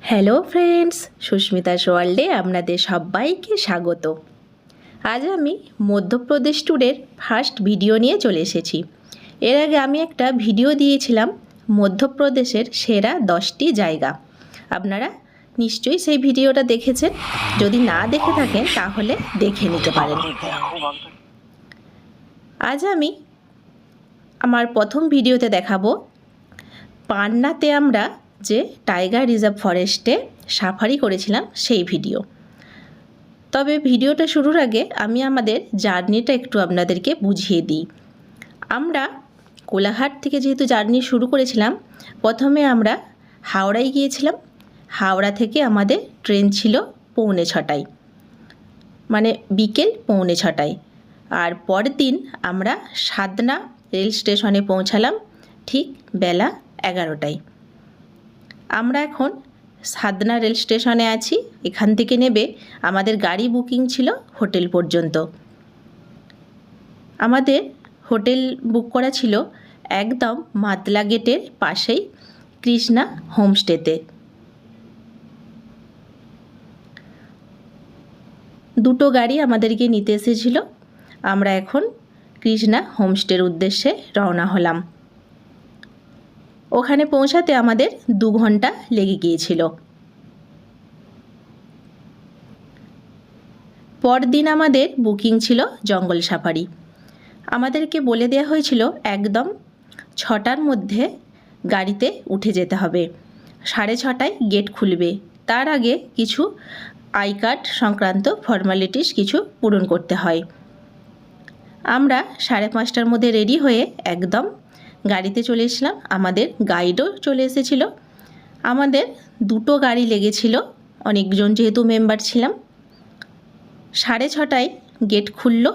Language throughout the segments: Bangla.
হ্যালো ফ্রেন্ডস, সুস্মিতা ওয়ার্ল্ডে আপনাদের সবাইকে স্বাগত। আজ আমি মধ্যপ্রদেশ ট্যুরের ফার্স্ট ভিডিও নিয়ে চলে এসেছি। এর আগে আমি একটা ভিডিও দিয়েছিলাম মধ্যপ্রদেশের সেরা 10টি জায়গা। আপনারা নিশ্চয়ই সেই ভিডিওটা দেখেছেন। যদি না দেখে থাকেন তাহলে দেখে নিতে পারেন। আজ আমি আমার প্রথম ভিডিওতে দেখাবো পান্নাতে আমরা যে টাইগার রিজার্ভ ফরেস্টে সাফারি করেছিলাম সেই ভিডিও। তবে ভিডিওটা শুরুর আগে আমি আমাদের জার্নিটা একটু আপনাদেরকে বুঝিয়ে দিই। আমরা কোলাঘাট থেকে যেহেতু জার্নি শুরু করেছিলাম, প্রথমে আমরা হাওড়ায় গিয়েছিলাম। হাওড়া থেকে আমাদের ট্রেন ছিল 6:45, মানে বিকেল 6:45। আর পরের দিন আমরা সাদনা রেল স্টেশনে পৌঁছালাম ঠিক বেলা 11টায়। আমরা এখন সাদনা রেল স্টেশনে আছি। এখান থেকে নেবে আমাদের গাড়ি বুকিং ছিল হোটেল পর্যন্ত। আমাদের হোটেল বুক করা ছিল একদম মাতলা গেটের পাশেই কৃষ্ণা হোমস্টেতে। দুটো গাড়ি আমাদেরকে নিতে এসেছিল। আমরা এখন কৃষ্ণা হোমস্টের উদ্দেশ্যে রওনা হলাম। ওখানে পৌঁছাতে আমাদের 2 ঘন্টা লেগে গিয়েছিল। পরদিন আমাদের বুকিং ছিল জঙ্গল সাফারি। আমাদেরকে বলে দেওয়া হয়েছিল একদম 6টার মধ্যে গাড়িতে উঠে যেতে হবে। 6:30টায় গেট খুলবে। তার আগে কিছু আই কার্ড সংক্রান্ত ফর্মালিটিস কিছু পূরণ করতে হয়। আমরা 5:30টার মধ্যে রেডি হয়ে একদম গাড়িতে চলে এসলাম। আমাদের গাইডও চলে এসেছিল। আমাদের 2টো গাড়ি লেগেছিল, অনেকজন যেহেতু মেম্বার ছিলাম। 6:30টায় গেট খুলল,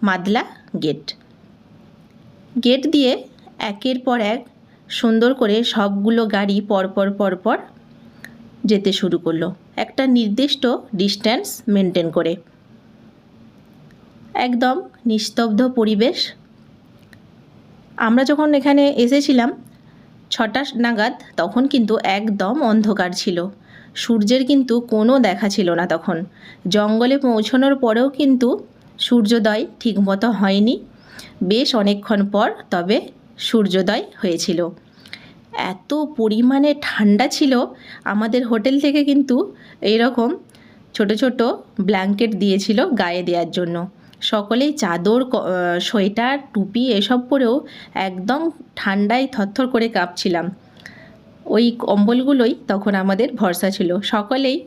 মাদলা গেট। গেট দিয়ে একের পর এক সুন্দর করে সবগুলো গাড়ি পরপর যেতে শুরু করলো, একটা নির্দিষ্ট ডিস্ট্যান্স মেনটেন করে। একদম নিস্তব্ধ পরিবেশ। আমরা যখন এখানে এসেছিলাম 6টা নাগাদ, তখন কিন্তু একদম অন্ধকার ছিল। সূর্যের কিন্তু কোনো দেখা ছিল না তখন। জঙ্গলে পৌঁছানোর পরেও কিন্তু সূর্যোদয় ঠিকমতো হয়নি। বেশ অনেকক্ষণ পর তবে সূর্যোদয় হয়েছিল। এত পরিমাণে ঠান্ডা ছিল, আমাদের হোটেল থেকে কিন্তু এইরকম ছোট ছোট ব্ল্যাঙ্কেট দিয়েছিল গায়ে দেওয়ার জন্য। সকলেই চাদর, সোয়েটার, টুপি এসব পরেও একদম ঠান্ডায় থরথর করে কাঁপছিলাম। ওই কম্বলগুলোই তখন আমাদের ভরসা ছিল। সকলেই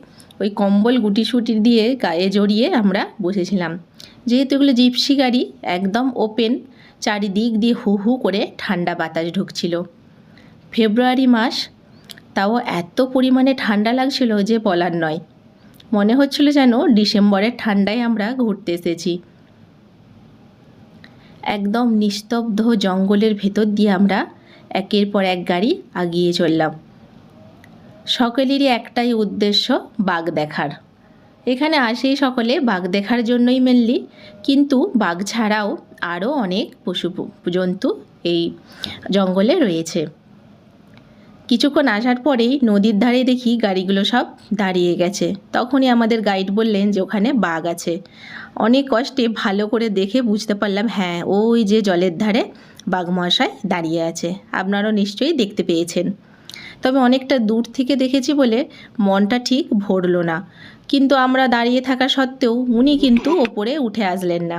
ওই কম্বল গুটিসুটি দিয়ে গায়ে জড়িয়ে আমরা বসেছিলাম। যেহেতু এগুলো জিপসি গাড়ি, একদম ওপেন, চারিদিক দিয়ে হু হু করে ঠান্ডা বাতাস ঢুকছিল। ফেব্রুয়ারি মাস, তাও এত পরিমাণে ঠান্ডা লাগছিল যে বলার নয়। মনে হচ্ছিল যেন ডিসেম্বরের ঠান্ডায় আমরা ঘুরতে এসেছি। একদম নিস্তব্ধ জঙ্গলের ভেতর দিয়ে আমরা একের পর এক গাড়ি এগিয়ে চললাম। সকলেরই একটাই উদ্দেশ্য, বাঘ দেখার। এখানে আসেই সকলে বাঘ দেখার জন্যই মেনলি, কিন্তু বাঘ ছাড়াও আরও অনেক পশু জন্তু এই জঙ্গলে রয়েছে। কিছুক্ষণ আসার পরেই নদীর ধারে দেখি গাড়িগুলো সব দাঁড়িয়ে গেছে। তখনই আমাদের গাইড বললেন যে ওখানে বাঘ আছে। অনেক কষ্টে ভালো করে দেখে বুঝতে পারলাম, হ্যাঁ, ওই যে জলের ধারে বাঘ মহাশয় দাঁড়িয়ে আছে। আপনারাও নিশ্চয়ই দেখতে পেয়েছেন। তবে অনেকটা দূর থেকে দেখেছি বলে মনটা ঠিক ভরল না। কিন্তু আমরা দাঁড়িয়ে থাকা সত্ত্বেও উনি কিন্তু ওপরে উঠে আসলেন না।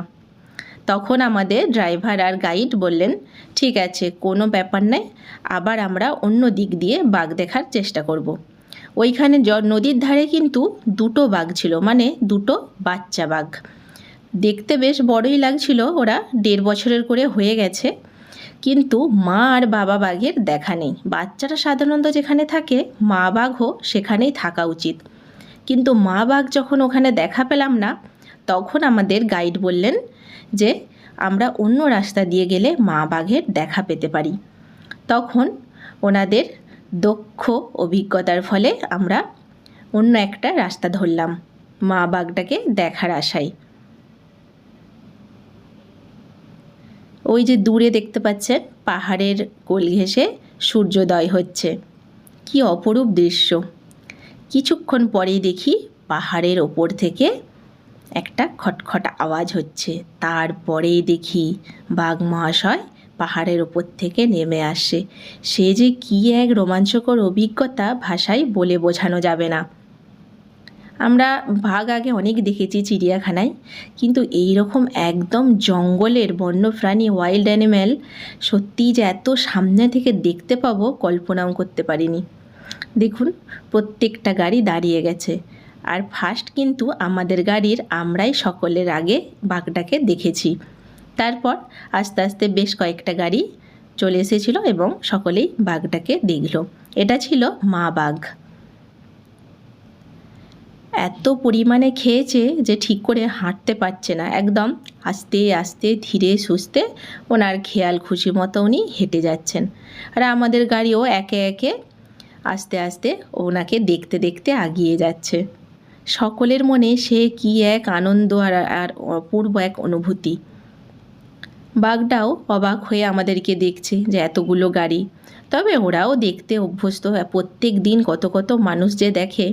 তখন আমাদের ড্রাইভার আর গাইড বললেন, ঠিক আছে, কোনো ব্যাপার নয়, আবার আমরা অন্য দিক দিয়ে বাঘ দেখার চেষ্টা করব। ওইখানে নদীর ধারে কিন্তু 2টো বাঘ ছিল, মানে 2টো বাচ্চা বাঘ। দেখতে বেশ বড়ই লাগছিল। ওরা 1.5 বছরের করে হয়ে গেছে, কিন্তু মা আর বাবা বাঘের দেখা নেই। বাচ্চারা সাধারণত যেখানে থাকে মা বাঘও সেখানেই থাকা উচিত, কিন্তু মা বাঘ যখন ওখানে দেখা পেলাম না, তখন আমাদের গাইড বললেন যে আমরা অন্য রাস্তা দিয়ে গেলে মা বাঘের দেখা পেতে পারি। তখন ওনাদের দক্ষ অভিজ্ঞতার ফলে আমরা অন্য একটা রাস্তা ধরলাম মা বাঘটাকে দেখার আশায়। ওই যে দূরে দেখতে পাচ্ছেন পাহাড়ের কোল ঘেঁষে সূর্যোদয় হচ্ছে, কি অপরূপ দৃশ্য। কিছুক্ষণ পরেই দেখি পাহাড়ের ওপর থেকে একটা খটখট আওয়াজ হচ্ছে। তারপরেই দেখি বাঘ মহাশয় পাহাড়ের ওপর থেকে নেমে আসে। সে যে কী এক রোমাঞ্চকর অভিজ্ঞতা, ভাষায় বলে বোঝানো যাবে না। আমরা বাঘ আগে অনেক দেখেছি চিড়িয়াখানায়, কিন্তু এই রকম একদম জঙ্গলের বন্যপ্রাণী, ওয়াইল্ড অ্যানিম্যাল সত্যিই যে এত সামনে থেকে দেখতে পাবো কল্পনাও করতে পারিনি। দেখুন, প্রত্যেকটা গাড়ি দাঁড়িয়ে গেছে, আর ফার্স্ট কিন্তু আমাদের গাড়ির আমরাই সকলের আগে বাঘটাকে দেখেছি। তারপর আস্তে আস্তে বেশ কয়েকটা গাড়ি চলে এসেছিল এবং সকলেই বাঘটাকে দেখল। এটা ছিল মা বাঘ। এত পরিমাণে খেয়েছে যে ঠিক করে হাঁটতে পারছে না, একদম আস্তে আস্তে ধীরে সুস্থে ওনার খেয়াল খুশি মতো উনি হেঁটে যাচ্ছেন। আর আমাদের গাড়িও একে একে আস্তে আস্তে ওনাকে দেখতে দেখতে এগিয়ে যাচ্ছে। সকলের মনে সে কি এক আনন্দ আর অপূর্ব এক অনুভূতি। বাঘটাও অবাক হয়ে আমাদেরকে দেখছে যে এতগুলো গাড়ি। তবে ওরাও দেখতে অভ্যস্ত, প্রত্যেক দিন কত কত মানুষ যে দেখে।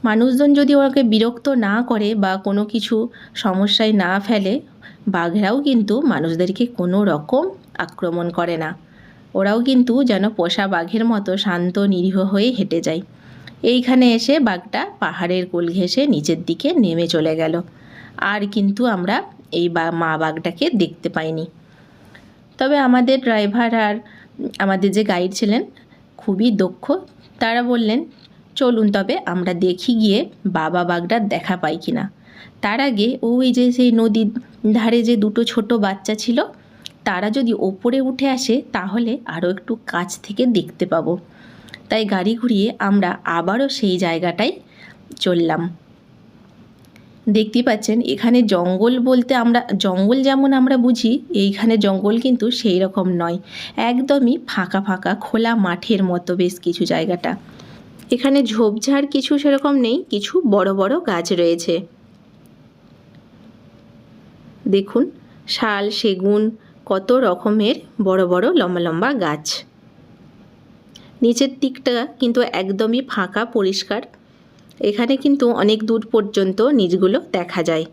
মানুষজন যদি ওকে বিরক্ত না করে বা কোনো কিছু সমস্যায় না ফেলে, বাঘরাও কিন্তু মানুষদেরকে কোনো রকম আক্রমণ করে না। ওরাও কিন্তু যেন পোষা বাঘের মতো শান্ত নিরীহ হয়ে হেঁটে যায়। এইখানে এসে বাঘটা পাহাড়ের কোল ঘেঁষে নিচের দিকে নেমে চলে গেল। আর কিন্তু আমরা এই মা বাঘটাকে দেখতে পাইনি। তবে আমাদের ড্রাইভার আর আমাদের যে গাইড ছিলেন খুবই দক্ষ। তারা বললেন, চলুন তবে আমরা দেখি গিয়ে বাবা বাঘটার দেখা পাই কিনা। তার আগে ওই যে সেই নদীর ধারে যে দুটো ছোট বাচ্চা ছিল, তারা যদি ওপরে উঠে আসে তাহলে আরও একটু কাছ থেকে দেখতে পাবো। তাই গাড়ি ঘুরিয়ে আমরা আবারও সেই জায়গাটায় চললাম। দেখতেই পাচ্ছেন এখানে জঙ্গল বলতে আমরা জঙ্গল যেমন আমরা বুঝি, এইখানে জঙ্গল কিন্তু সেই রকম নয়। একদমই ফাঁকা ফাঁকা খোলা মাঠের মতো বেশ কিছু জায়গাটা। এখানে ঝোপঝাড় কিছু সেরকম নেই, কিছু বড় বড় গাছ রয়েছে। দেখুন, শাল, সেগুন, কত রকমের বড় বড় লম্বা লম্বা গাছ। নিচের দিকটা কিন্তু একদমই ফাঁকা, পরিষ্কার। এখানে কিন্তু অনেক দূর পর্যন্ত নিচগুলো দেখা যায়।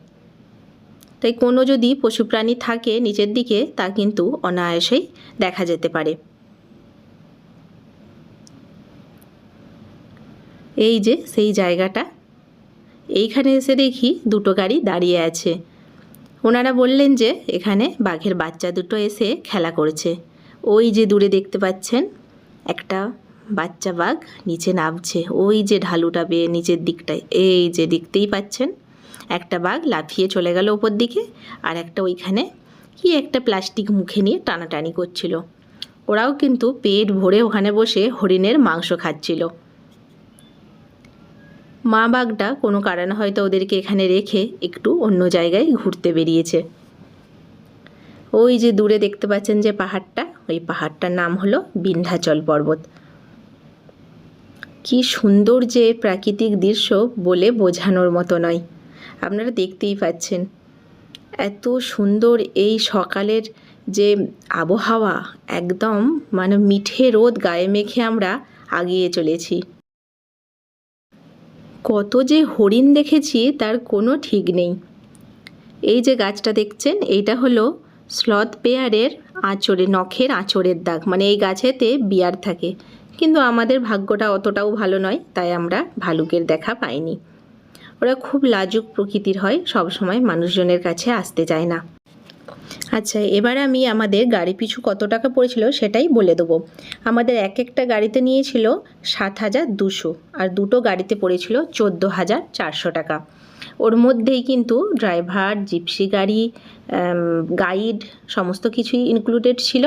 তাই কোনো যদি পশু প্রাণী থাকে নিচের দিকে, তা কিন্তু অনায়াসেই দেখা যেতে পারে। এই যে সেই জায়গাটা, এইখানে এসে দেখি দুটো গাড়ি দাঁড়িয়ে আছে। ওনারা বললেন যে এখানে বাঘের বাচ্চা দুটো এসে খেলা করছে। ওই যে দূরে দেখতে পাচ্ছেন একটা বাচ্চা বাঘ নিচে নামছে, ওই যে ঢালুটা বেয়ে নিচের দিকটায়। এই যে দেখতেই পাচ্ছেন একটা বাঘ লাফিয়ে চলে গেল ওপর দিকে, আর একটা ওইখানে কি একটা প্লাস্টিক মুখে নিয়ে টানাটানি করছিল। ওরাও কিন্তু পেট ভরে ওখানে বসে হরিণের মাংস খাচ্ছিল। মা বাঘটা কোনো কারণে হয়তো ওদেরকে এখানে রেখে একটু অন্য জায়গায় ঘুরতে বেরিয়েছে। ওই যে দূরে দেখতে পাচ্ছেন যে পাহাড়টা, ওই পাহাড়টার নাম হলো বিন্ধ্যাচল পর্বত। কি সুন্দর যে প্রাকৃতিক দৃশ্য, বলে বোঝানোর মতো নয়। আপনারা দেখতেই পাচ্ছেন এত সুন্দর এই সকালের যে আবহাওয়া, একদম মানে মিঠে রোদ গায়ে মেখে আমরা এগিয়ে চলেছি। কত যে হরিণ দেখেছি তার কোনো ঠিক নেই। এই যে গাছটা দেখছেন, এইটা হলো স্লথ বেয়ারের আঁচড়ে, নখের আঁচড়ের দাগ, মানে এই গাছেতে বিয়ার থাকে। কিন্তু আমাদের ভাগ্যটা অতটাও ভালো নয়, তাই আমরা ভালুকের দেখা পাইনি। ওরা খুব লাজুক প্রকৃতির হয়, সব সময় মানুষজনের কাছে আসতে চায় না। আচ্ছা, এবার আমি আমাদের গাড়ি পিছু কত টাকা পড়েছিল সেটাই বলে দেবো। আমাদের এক একটা গাড়িতে নিয়েছিল 7,200, আর দুটো গাড়িতে পড়েছিল 14,400 টাকা। ওর মধ্যেই কিন্তু ড্রাইভার, জিপসি গাড়ি, গাইড সমস্ত কিছুই ইনক্লুডেড ছিল।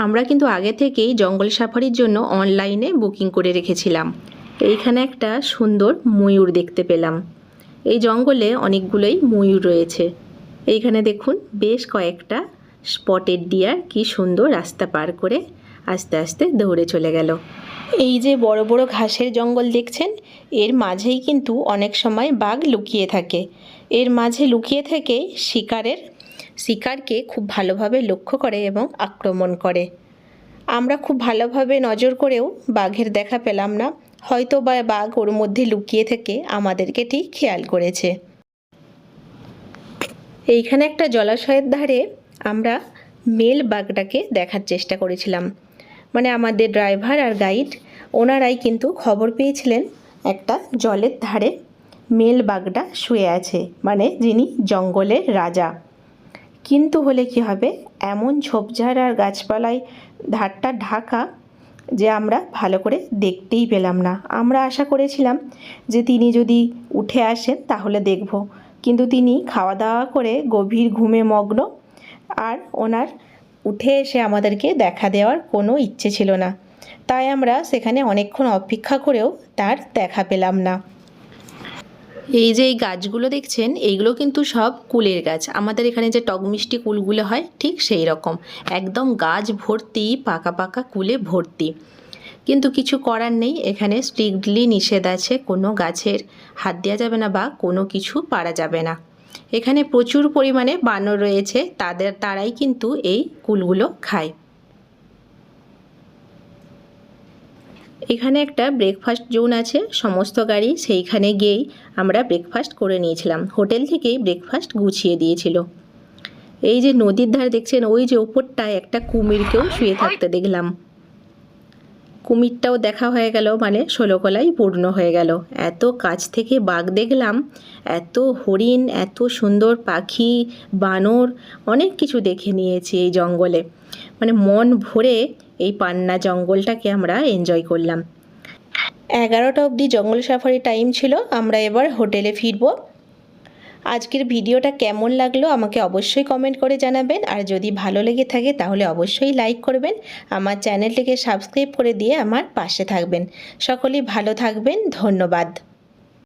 আমরা কিন্তু আগে থেকেই জঙ্গল সাফারির জন্য অনলাইনে বুকিং করে রেখেছিলাম। এইখানে একটা সুন্দর ময়ূর দেখতে পেলাম। এই জঙ্গলে অনেকগুলোই ময়ূর রয়েছে। এইখানে দেখুন বেশ কয়েকটা স্পটেড ডিয়ার কি সুন্দর রাস্তা পার করে আস্তে আস্তে দৌড়ে চলে গেল। এই যে বড় বড় ঘাসের জঙ্গল দেখছেন, এর মাঝেই কিন্তু অনেক সময় বাঘ লুকিয়ে থাকে। এর মাঝে লুকিয়ে থেকে শিকারকে খুব ভালোভাবে লক্ষ্য করে এবং আক্রমণ করে। আমরা খুব ভালোভাবে নজর করেও বাঘের দেখা পেলাম না, হয়তো বা বাঘ ওর মধ্যে লুকিয়ে থেকে আমাদেরকে ঠিক খেয়াল করেছে। এইখানে একটা জলাশয়ের ধারে আমরা মেল বাঘটাকে দেখার চেষ্টা করেছিলাম। মানে আমাদের ড্রাইভার আর গাইড ওনারাই কিন্তু খবর পেয়েছিলেন একটা জলের ধারে মেল বাঘটা শুয়ে আছে, মানে যিনি জঙ্গলের রাজা। কিন্তু হলে কি হবে, এমন ঝোপঝাড় আর গাছপালায় ধারটা ঢাকা যে আমরা ভালো করে দেখতেই পেলাম না। আমরা আশা করেছিলাম যে তিনি যদি উঠে আসেন তাহলে দেখব, কিন্তু তিনি খাওয়া দাওয়া করে গভীর ঘুমে মগ্ন, আর ওনার উঠে এসে আমাদেরকে দেখা দেওয়ার কোনো ইচ্ছে ছিল না। তাই আমরা সেখানে অনেকক্ষণ অপেক্ষা করেও তার দেখা পেলাম না। এই যে এই গাছগুলো দেখছেন, এইগুলো কিন্তু সব কুলের গাছ। আমাদের এখানে যে টক মিষ্টি কুলগুলো হয় ঠিক সেই রকম, একদম গাছ ভর্তি, পাকা পাকা কুলে ভর্তি। কিন্তু কিছু করার নেই, এখানে স্ট্রিক্টলি নিষেধ আছে, কোনো গাছের হাত দেওয়া যাবে না বা কোনো কিছু পারা যাবে না। এখানে প্রচুর পরিমাণে বানর রয়েছে, তারাই কিন্তু এই কুলগুলো খায়। এখানে একটা ব্রেকফাস্ট জোন আছে, সমস্ত গাড়ি সেইখানে গিয়েই আমরা ব্রেকফাস্ট করে নিয়েছিলাম। হোটেল থেকেই ব্রেকফাস্ট গুছিয়ে দিয়েছিল। এই যে নদীর ধারে দেখছেন, ওই যে ওপরটায় একটা কুমিরকেও শুয়ে থাকতে দেখলাম। কুমিরটাও দেখা হয়ে গেল, মানে 16 কলাই পূর্ণ হয়ে গেল। এত কাছ থেকে বাঘ দেখলাম, এত হরিণ, এত সুন্দর পাখি, বানর, অনেক কিছু দেখে নিয়েছি এই জঙ্গলে। মানে মন ভরে এই পান্না জঙ্গলটাকে আমরা এনজয় করলাম। 11টা অবধি জঙ্গল সাফারি টাইম ছিল, আমরা এবার হোটেলে ফিরবো। আজকের ভিডিওটা কেমন লাগলো আমাকে অবশ্যই কমেন্ট করে জানাবেন, আর যদি ভালো লেগে থাকে তাহলে অবশ্যই লাইক করবেন। আমার চ্যানেলটিকে সাবস্ক্রাইব করে দিয়ে আমার পাশে থাকবেন। সকলেই ভালো থাকবেন, ধন্যবাদ।